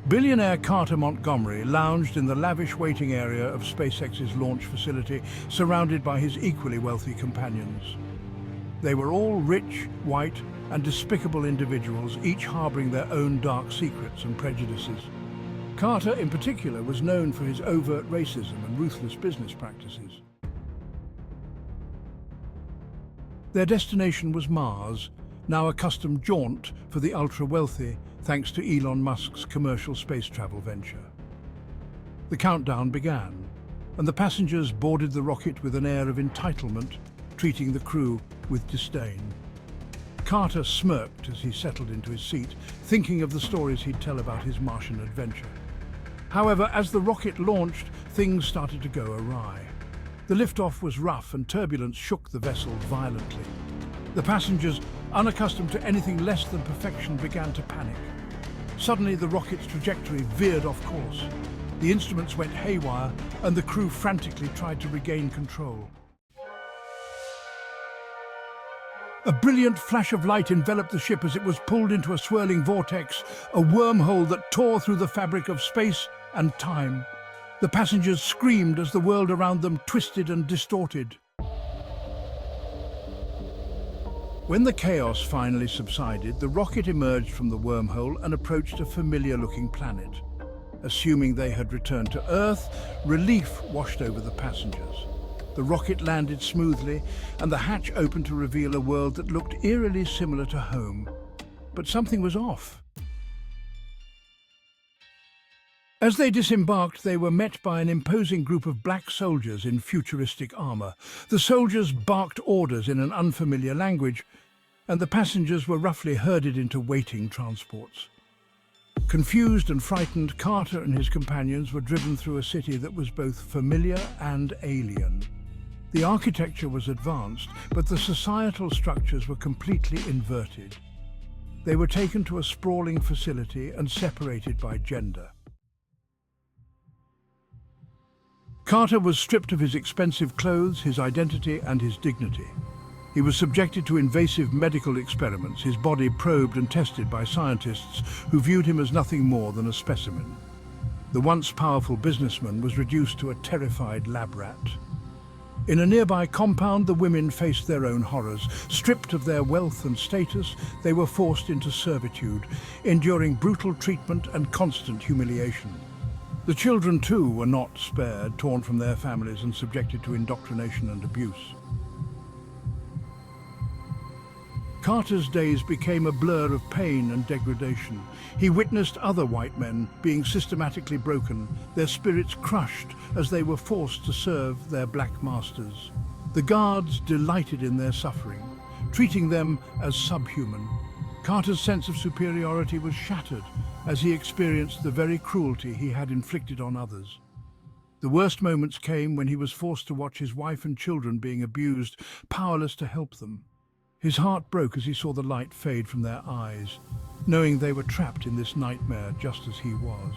Billionaire Carter Montgomery lounged in the lavish waiting area of SpaceX's launch facility, surrounded by his equally wealthy companions. They were all rich, white, and despicable individuals, each harboring their own dark secrets and prejudices. Carter, in particular, was known for his overt racism and ruthless business practices. Their destination was Mars, now a custom jaunt for the ultra-wealthy, thanks to Elon Musk's commercial space travel venture. The countdown began, and the passengers boarded the rocket with an air of entitlement, treating the crew with disdain. Carter smirked as he settled into his seat, thinking of the stories he'd tell about his Martian adventure. However, as the rocket launched, things started to go awry. The liftoff was rough and turbulence shook the vessel violently. The passengers, unaccustomed to anything less than perfection, began to panic. Suddenly, the rocket's trajectory veered off course. The instruments went haywire, and the crew frantically tried to regain control. A brilliant flash of light enveloped the ship as it was pulled into a swirling vortex, a wormhole that tore through the fabric of space and time. The passengers screamed as the world around them twisted and distorted. When the chaos finally subsided, the rocket emerged from the wormhole and approached a familiar-looking planet. Assuming they had returned to Earth, relief washed over the passengers. The rocket landed smoothly, and the hatch opened to reveal a world that looked eerily similar to home. But something was off. As they disembarked, they were met by an imposing group of black soldiers in futuristic armor. The soldiers barked orders in an unfamiliar language, and the passengers were roughly herded into waiting transports. Confused and frightened, Carter and his companions were driven through a city that was both familiar and alien. The architecture was advanced, but the societal structures were completely inverted. They were taken to a sprawling facility and separated by gender. Carter was stripped of his expensive clothes, his identity, and his dignity. He was subjected to invasive medical experiments, his body probed and tested by scientists who viewed him as nothing more than a specimen. The once powerful businessman was reduced to a terrified lab rat. In a nearby compound, the women faced their own horrors. Stripped of their wealth and status, they were forced into servitude, enduring brutal treatment and constant humiliation. The children, too, were not spared, torn from their families and subjected to indoctrination and abuse. Carter's days became a blur of pain and degradation. He witnessed other white men being systematically broken, their spirits crushed as they were forced to serve their black masters. The guards delighted in their suffering, treating them as subhuman. Carter's sense of superiority was shattered as he experienced the very cruelty he had inflicted on others. The worst moments came when he was forced to watch his wife and children being abused, powerless to help them. His heart broke as he saw the light fade from their eyes, knowing they were trapped in this nightmare just as he was.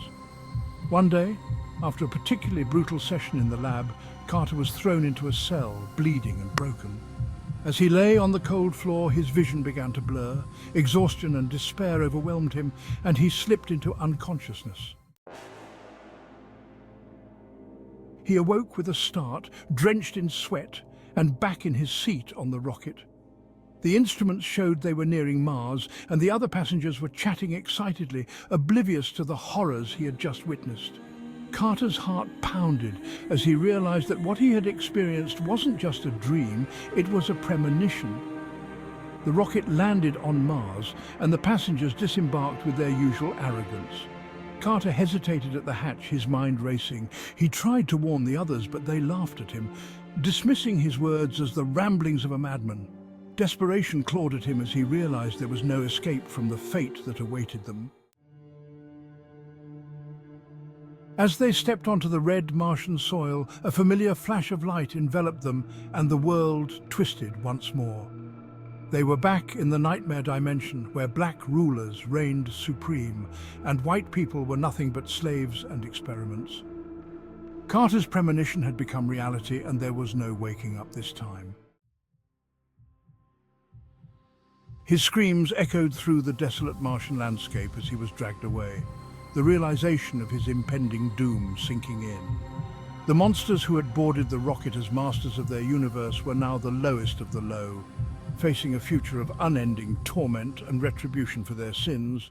One day, after a particularly brutal session in the lab, Carter was thrown into a cell, bleeding and broken. As he lay on the cold floor, his vision began to blur. Exhaustion and despair overwhelmed him, and he slipped into unconsciousness. He awoke with a start, drenched in sweat, and back in his seat on the rocket. The instruments showed they were nearing Mars, and the other passengers were chatting excitedly, oblivious to the horrors he had just witnessed. Carter's heart pounded as he realized that what he had experienced wasn't just a dream, it was a premonition. The rocket landed on Mars, and the passengers disembarked with their usual arrogance. Carter hesitated at the hatch, his mind racing. He tried to warn the others, but they laughed at him, dismissing his words as the ramblings of a madman. Desperation clawed at him as he realized there was no escape from the fate that awaited them. As they stepped onto the red Martian soil, a familiar flash of light enveloped them, and the world twisted once more. They were back in the nightmare dimension, where black rulers reigned supreme, and white people were nothing but slaves and experiments. Carter's premonition had become reality, and there was no waking up this time. His screams echoed through the desolate Martian landscape as he was dragged away. the realization of his impending doom sinking in. The monsters who had boarded the rocket as masters of their universe were now the lowest of the low, facing a future of unending torment and retribution for their sins.